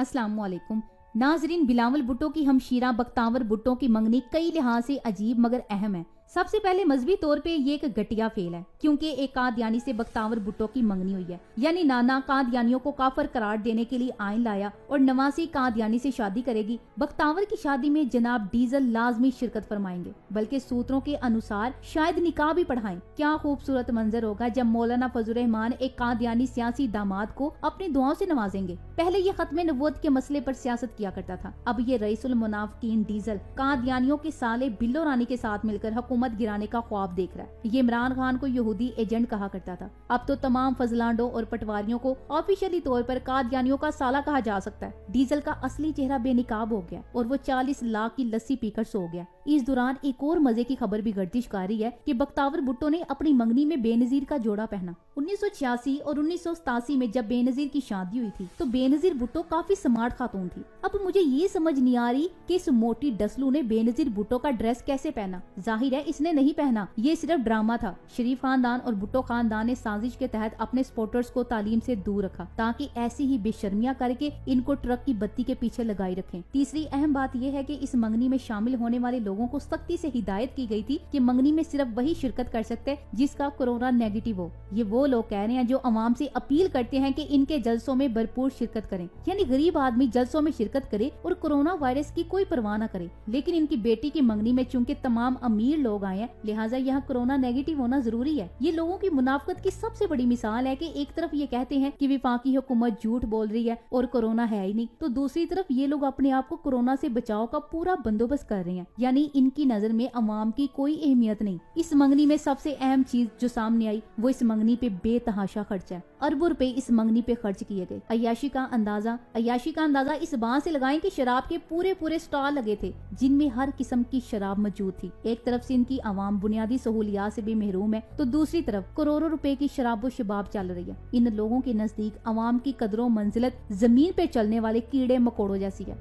अस्सलाम वालेकुम नाजरीन। बिलावल भुट्टो की हमशीरा बख्तावर भुट्टो की मंगनी कई लिहाज से अजीब मगर अहम है। सबसे पहले मजहबी तौर पे ये एक घटिया फेल है, क्योंकि एक कादियानी से बख्तावर भुट्टो की मंगनी हुई है। यानी नाना कादियानियों को काफर करार देने के लिए आइन लाया और नवासी कादियानी से शादी करेगी। बख्तावर की शादी में जनाब डीजल लाजमी शिरकत फरमाएंगे, बल्कि सूत्रों के अनुसार शायद निकाह भी पढ़ाएं। क्या खूबसूरत मंजर होगा जब मौलाना फजल रहमान एक कादियानी सियासी दामाद को अपनी दुआओं से नवाजेंगे। पहले ये खत्मे नबूवत के मसले पर सियासत किया करता था, अब ये रईसुल मुनाफिकीन डीजल कादियानियों के साले बिल्लो रानी के साथ मिलकर हुकूमत गिराने का ख्वाब देख रहा है। ये इमरान खान को यहूदी एजेंट कहा करता था, अब तो तमाम फजलांडों और पटवारियों को ऑफिशियली तौर पर कादियानियों का साला कहा जा सकता है। डीजल का असली चेहरा बेनिकाब हो गया और वो 40 लाख की लस्सी पीकर सो गया। इस दौरान एक और मजे की खबर भी गर्दिश कर रही है कि बख्तावर भुट्टो ने अपनी मंगनी में बेनजीर का जोड़ा पहना। 1986 और 1987 में जब बेनजीर की शादी हुई थी तो बेनजीर भुट्टो काफी स्मार्ट खातून थी। अब मुझे ये समझ नहीं आ रही कि इस मोटी डसलू ने बेनजीर भुट्टो का ड्रेस कैसे पहना। जाहिर है इसने नहीं पहना, ये सिर्फ ड्रामा था। शरीफ खानदान और भुट्टो खानदान ने साजिश के तहत अपने सपोर्टर्स को तालीम से दूर रखा ताकि ऐसी ही बेशर्मियां करके इनको ट्रक की बत्ती के पीछे लगाई रखें। तीसरी अहम बात यह है कि इस मंगनी में शामिल होने वाले लोगों को सख्ती से हिदायत की गई थी कि मंगनी में सिर्फ वही शिरकत कर सकते हैं जिसका कोरोना नेगेटिव हो। ये वो लोग कह रहे हैं जो अवाम से अपील करते हैं कि इनके जलसों में भरपूर शिरकत करें, यानी गरीब आदमी जलसों में शिरकत करे और कोरोना वायरस की कोई परवाह न करे। लेकिन इनकी बेटी की मंगनी में चूंकि तमाम अमीर लोग आए हैं, लिहाजा यहाँ कोरोना नेगेटिव होना जरूरी है। ये लोगों की मुनाफिकत की सबसे बड़ी मिसाल है कि एक तरफ ये कहते हैं कि वफाकी हुकूमत झूठ बोल रही है और कोरोना है ही नहीं, तो दूसरी तरफ ये लोग अपने आप को कोरोना से बचाव का पूरा बंदोबस्त कर रहे हैं। यानी इनकी नजर में अवाम की कोई अहमियत नहीं। इस मंगनी में सबसे अहम चीज जो सामने आई वो इस मंगनी पे बेतहाशा खर्चा है। अरबों रुपए इस मंगनी पे खर्च किए गए। अय्याशी का अंदाजा इस बात से लगाएं कि शराब के पूरे स्टॉल लगे थे जिनमें हर किस्म की शराब मौजूद थी। एक तरफ से इनकी आवाम बुनियादी सहूलियात से भी महरूम है, तो दूसरी तरफ करोड़ों रुपए की शराब व शबाब चल रही है। इन लोगों के नजदीक अवाम की कदरों मंजिलत जमीन पे चलने वाले कीड़े मकोड़ों जैसी है।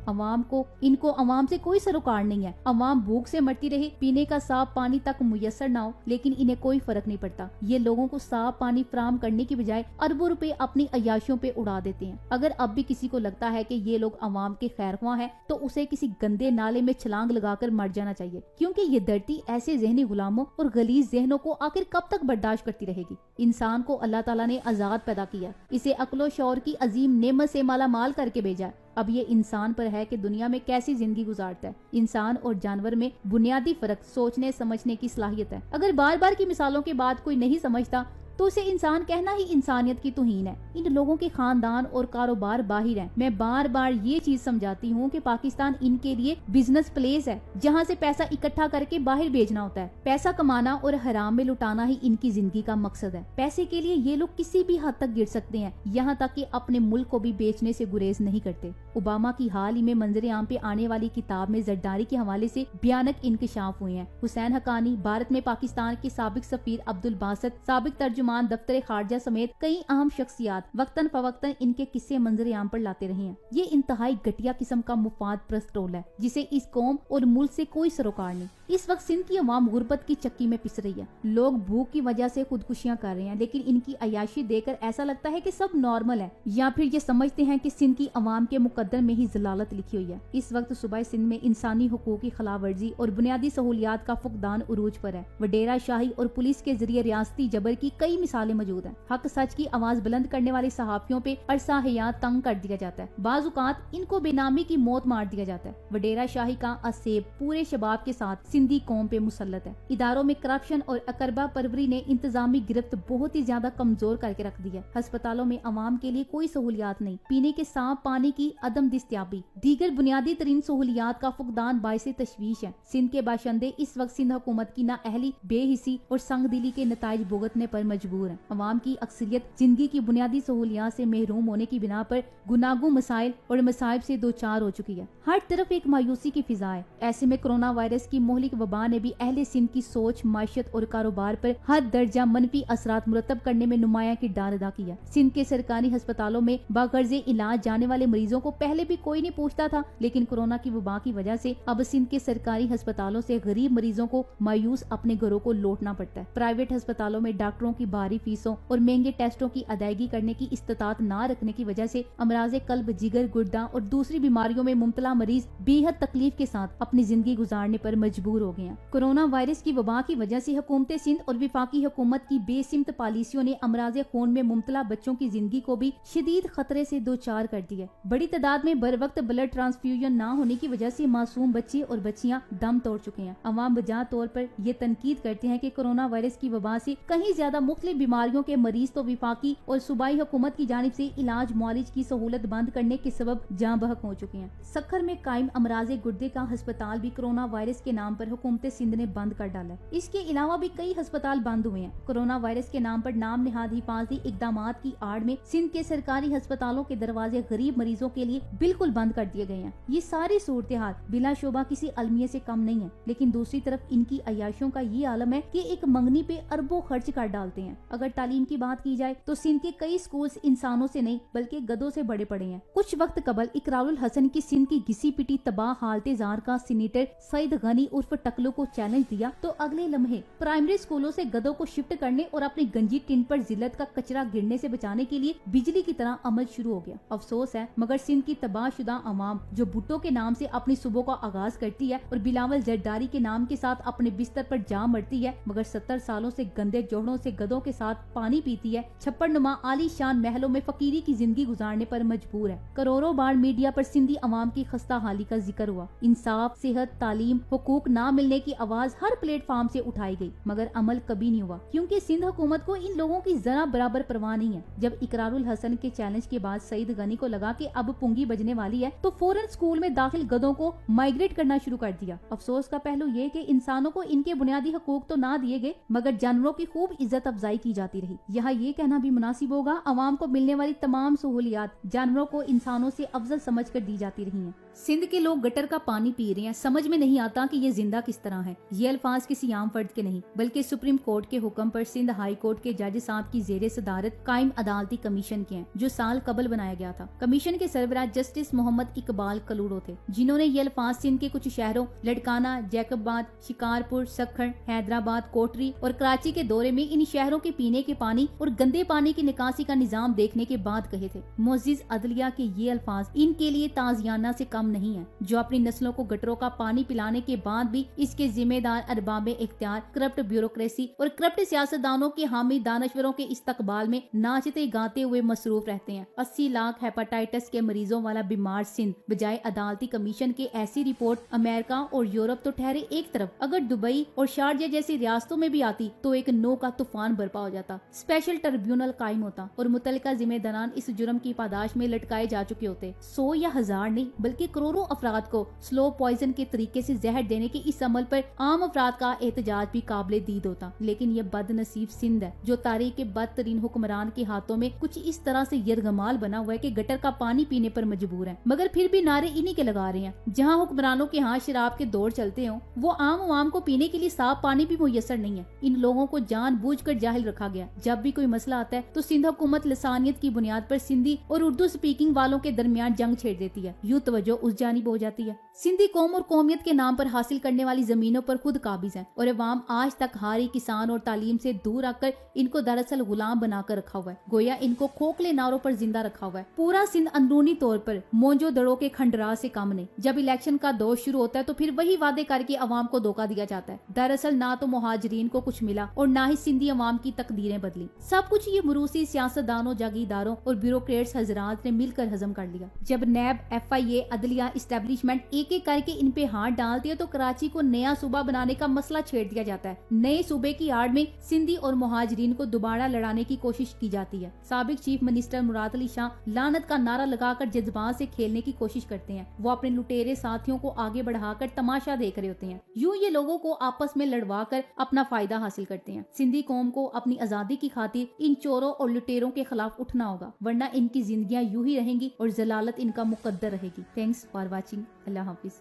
इनको अवाम से कोई सरोकार नहीं है। अवाम भूख से मरती रहे, पीने का साफ पानी तक मुयस्सर ना हो, लेकिन इन्हें कोई फर्क नहीं पड़ता। ये लोगों को साफ पानी फराहम करने की बजाय अरबों रुपए अपनी अय्याशियों पे उड़ा देते हैं। अगर अब भी किसी को लगता है कि ये लोग अवाम के खैरख्वाह हैं, तो उसे किसी गंदे नाले में छलांग लगाकर मर जाना चाहिए, क्योंकि ये धरती ऐसे ज़हनी गुलामों और गलीज ज़हनों को आखिर कब तक बर्दाश्त करती रहेगी। इंसान को अल्लाह ताला ने आजाद पैदा किया, इसे अक्लो शौर की अजीम नेमत से माला माल करके भेजा। अब ये इंसान पर है कि दुनिया में कैसी जिंदगी गुजारता है। इंसान और जानवर में बुनियादी फर्क सोचने समझने की सलाहियत है। अगर बार बार की मिसालों के बाद कोई नहीं समझता तो उसे इंसान कहना ही इंसानियत की तौहीन है। इन लोगों के खानदान और कारोबार बाहिर हैं। मैं बार बार ये चीज समझाती हूँ कि पाकिस्तान इनके लिए बिजनेस प्लेस है, जहाँ से पैसा इकट्ठा करके बाहर भेजना होता है। पैसा कमाना और हराम में लुटाना ही इनकी जिंदगी का मकसद है। पैसे के लिए ये लोग किसी भी हद तक गिर सकते हैं, यहाँ तक कि अपने मुल्क को भी बेचने से गुरेज नहीं करते। ओबामा की हाल ही में मंजरे आम पे आने वाली किताब में जरदारी के हवाले से भयानक इंकशाफ हुए हैं। हुसैन हकानी, भारत में पाकिस्तान के साबिक सफीर अब्दुल बासत, साबिक तर्जुमान दफ्तर खारजा समेत कई अहम शख्सियात वक्तन फवक्तन इनके किस्से मंजरे आम पर लाते रहे हैं। ये इंतहाई घटिया किस्म का मुफाद प्रस्त टोल है जिसे इस कौम और मुल्क से कोई सरोकार नहीं। इस वक्त सिंध की अवाम गुर्बत की चक्की में पिस रही है। लोग भूख की वजह से खुदकुशियां कर रहे हैं, लेकिन इनकी अयाशी देखकर ऐसा लगता है कि सब नॉर्मल है, या फिर ये समझते हैं कि सिंध की अवाम के मुकद्दर में ही जलालत लिखी हुई है। इस वक्त सुबह सिंध में इंसानी हुकूक की खिलाफवर्जी और बुनियादी सहूलियात का फुकदान उरूज पर है। वडेरा शाही और पुलिस के जरिए रियासती जबर की कई मिसालें मौजूद हैं। हक सच की आवाज बुलंद करने वाले सहाफियों पे अरसा हयात तंग कर दिया जाता है। बाजुकात इनको बेनामी की मौत मार दिया जाता है। वडेरा शाही का असेब पूरे शबाब के साथ सिंधी कौम पे मुसल्लत है। इदारों में करप्शन और अकरबा परवरी ने इंतजामी गिरफ्त बहुत ही ज्यादा कमजोर करके रख दी है। अस्पतालों में अवाम के लिए कोई सहूलियात नहीं, पीने के साफ पानी की अदम दस्तयाबी, दीगर बुनियादी तरीन सहूलियात का फुकदान बाइसे तशवीश है। सिंध के बाशिंदे इस वक्त सिंध हुकूमत की नाअहली, बेहिसी और संगदिली के नताइज भुगतने पर मजबूर है। अवाम की अक्सरियत जिंदगी की बुनियादी सहूलियात से महरूम होने की बिना पर गुनागो मसाइल और मसाइब से दो चार हो चुकी है। हर तरफ एक मायूसी की फिजा है। ऐसे में कोरोना वायरस की मोहलिक वबा ने भी अहले सिंध की सोच, माशत और कारोबार पर हद दर्जा मनफी असरात मुरतब करने में नुमाया किरदार अदा किया। सिंध के सरकारी अस्पतालों में बागर्जे इलाज जाने वाले मरीजों को पहले भी कोई नहीं पूछता था, लेकिन कोरोना की वबा की वजह से अब सिंध के सरकारी अस्पतालों से गरीब मरीजों को मायूस अपने घरों को लौटना पड़ता है। प्राइवेट अस्पतालों में डॉक्टरों की भारी फीसों और महंगे टेस्टों की अदायगी करने की इस्तात न रखने की वजह से अमराज कल्ब, जिगर, गुर्दा और दूसरी बीमारियों में मुब्तला मरीज बेहद तकलीफ के साथ अपनी जिंदगी गुजारने पर मजबूर हो गए हैं। कोरोना वायरस की वबा की वजह से हुकूमत सिंध और विफाकी हुकूमत की बेसिमत पॉलिसियों ने अमराज खून में मुब्तला बच्चों की जिंदगी को भी शदीद खतरे से दो चार कर दिया। बड़ी तादाद में बर वक्त ब्लड ट्रांसफ्यूजन न होने की वजह से मासूम बच्चे और बच्चियां दम तोड़ चुके हैं। अवाम बजा तौर पर ये तनकीद करते हैं कि कोरोना वायरस की वबा से कहीं ज्यादा मुख्तलिफ बीमारियों के मरीज तो विफाकी और सूबाई हुकूमत की जानिब से इलाज मुआलिज की सहूलत बंद करने के सबब जाँ बहक हो चुके हैं। सखर में कायम अमराज गुर्दे का अस्पताल भी कोरोना वायरस के नाम पर हुकूमत सिंध ने बंद कर डाला है। इसके अलावा भी कई अस्पताल बंद हुए हैं। कोरोना वायरस के नाम पर नाम निहाद हिफाजती इकदामात की आड़ में सिंध के सरकारी अस्पतालों के दरवाजे गरीब मरीजों के लिए बिल्कुल बंद कर दिए गए हैं। ये सारी सूरत हाल बिला शोबा किसी अलमियत से कम नहीं है, लेकिन दूसरी तरफ इनकी अयाशों का ये आलम है कि एक मंगनी पे अरबों खर्च कर डालते हैं। अगर तालीम की बात की जाए तो सिंध के कई स्कूल इंसानों से नहीं बल्कि गधों से बड़े पड़े हैं। कुछ वक्त कबल इकरारुल हसन की सिंध की घिसी पिटी तबाह हालते जार का सीनेटर सईद गनी उर्फ टकलू को चैलेंज दिया तो अगले लम्हे प्राइमरी स्कूलों से गधों को शिफ्ट करने और अपनी गंजी टिन पर जिल्लत का कचरा गिरने से बचाने के लिए बिजली की तरह अमल शुरू हो गया। अफसोस है मगर सिंध की तबाहशुदा अवाम जो भुट्टो के नाम से अपनी सुबह का आगाज करती है और बिलावल जरदारी के नाम के साथ अपने बिस्तर पर जा मरती है, मगर 70 सालों से गंदे जोड़ों से गधों के साथ पानी पीती है, छप्पड़ नुमा आलीशान महलों में फकीरी की जिंदगी गुजारने पर मजबूर है। करोड़ों बार मीडिया पर सिंधी अवाम की खस्ता हाली का जिक्र हुआ। इंसाफ, सेहत, तालीम, हुकूक ना मिलने की आवाज हर प्लेटफॉर्म से उठाई गई, मगर अमल कभी नहीं हुआ क्योंकि सिंध हुकूमत को इन लोगों की जरा बराबर परवाह नहीं है। जब इकरारुल हसन के चैलेंज के बाद सईद गनी को लगा कि अब पुंगी बजने वाली है तो फौरन स्कूल में दाखिल गधों को माइग्रेट करना शुरू कर दिया। अफसोस का पहलू ये कि इंसानों को इनके बुनियादी हकूक तो ना दिए गए मगर जानवरों की खूब इज्जत अफजाई की जाती रही। यहाँ ये कहना भी मुनासिब होगा अवाम को मिलने वाली तमाम सहूलियात जानवरों को इंसानों से अफजल समझ कर दी जाती रही हैं। सिंध के लोग गटर का पानी पी रहे हैं, समझ में नहीं आता कि ये जिंदा किस तरह है। ये अल्फाज किसी आम फर्द के नहीं बल्कि सुप्रीम कोर्ट के हुक्म पर सिंध हाई कोर्ट के जज साहब की जेरे सदारत कायम अदालती कमीशन के हैं जो साल कबल बनाया गया था। कमीशन के सरबराह जस्टिस मोहम्मद इकबाल कलूड़ो थे जिन्होंने ये अल्फाज सिंध के कुछ शहरों लड़काना, जैकबाद, शिकारपुर, सखर, हैदराबाद, कोटरी और कराची के दौरे में इन शहरों के पीने के पानी और गंदे पानी की निकासी का निजाम देखने के बाद कहे थे। मुअज़्ज़िज़ अदलिया के ये अल्फाज इनके लिए ताजियाना से कम नहीं है जो अपनी नस्लों को गटरों का पानी पिलाने के बाद भी इसके जिम्मेदार अरबाबे इख्तियार, करप्ट ब्यूरोक्रेसी और करप्ट सियासतदानों के हामी दानश्वरों के इस्तकबाल में नाचते गाते हुए मसरूफ रहते हैं। 80 लाख हेपेटाइटिस के मरीजों वाला बीमार सिंध बजाय अदालती कमीशन के ऐसी रिपोर्ट अमेरिका और यूरोप तो ठहरे एक तरफ, अगर दुबई और शारजा जैसी रियासतों में भी आती तो एक नो का तूफान बर्पा हो जाता, स्पेशल ट्रिब्यूनल कायम होता और मुतल्लिका जिम्मेदारान इस जुर्म की पादाश में लटकाए जा चुके होते। 100 या 1000 नहीं बल्कि करोड़ों अफराद को स्लो पॉइजन के तरीके से जहर देने के इस अमल पर आम अफराद का एहतजाज भी काबिल दीद होता। लेकिन ये बदनसीब सिंध है जो तारीख के बदतरीन हुक्मरान के हाथों में कुछ इस तरह से यरगमाल बना हुआ है कि गटर का पानी पीने पर मजबूर है, मगर फिर भी नारे इन्हीं के लगा रहे हैं। जहाँ हुक्मरानों के हाथ शराब के दौर चलते हो वो आम अवाम को पीने के लिए साफ पानी भी मुयसर नहीं है। इन लोगों को जानबूझकर जाहिल रखा गया। जब भी कोई मसला आता है तो सिंध हुकूमत लसानियत की बुनियाद पर सिंधी और उर्दू स्पीकिंग वालों के दरमियान जंग छेड़ देती है। यूं तवज्जो उस जानिब हो जाती है। सिंधी कौम और कौमियत के नाम पर हासिल करने वाली जमीनों पर खुद काबिज है और अवाम आज तक हारी किसान और तालीम से दूर आकर इनको दरअसल गुलाम बनाकर रखा हुआ है, गोया इनको खोखले नारों पर जिंदा रखा हुआ है। पूरा सिंध अंदरूनी तौर पर मोंजो दड़ों के खंडरा से कम नहीं। जब इलेक्शन का दौर शुरू होता है तो फिर वही वादे करके अवाम को धोखा दिया जाता है। दरअसल ना तो मुहाजिरीन को कुछ मिला और ना ही सिंधी अवाम की तकदीरें बदली। सब कुछ ये मुरूसी सियासतदानों, जागीरदारों और ब्यूरोक्रेट्स हजरात ने मिलकर हजम कर लिया। जब नैब, FIA, अदलिया, इस्टेब्लिशमेंट एक एक करके इन पे हाथ डालती है तो कराची को नया सूबा बनाने का मसला छेड़ दिया जाता है। नए सूबे की आड़ में सिंधी और मुहाजिरीन को दोबारा लड़ाने की कोशिश की जाती है। साबिक चीफ मिनिस्टर मुराद अली शाह लानत का नारा लगाकर जज्बात से खेलने की कोशिश करते हैं। वो अपने लुटेरे साथियों को आगे बढ़ाकर तमाशा देख रहे होते हैं। यूं ये लोगों को आपस में लड़वा कर अपना फायदा हासिल करते हैं। सिंधी कौम को अपनी आजादी की खातिर इन चोरों और लुटेरों के खिलाफ उठना होगा, वरना इनकी जिंदगियां यूं ही रहेंगी और जलालत इनका मुकद्दर रहेगी। Thanks for watching. Allah Hafiz.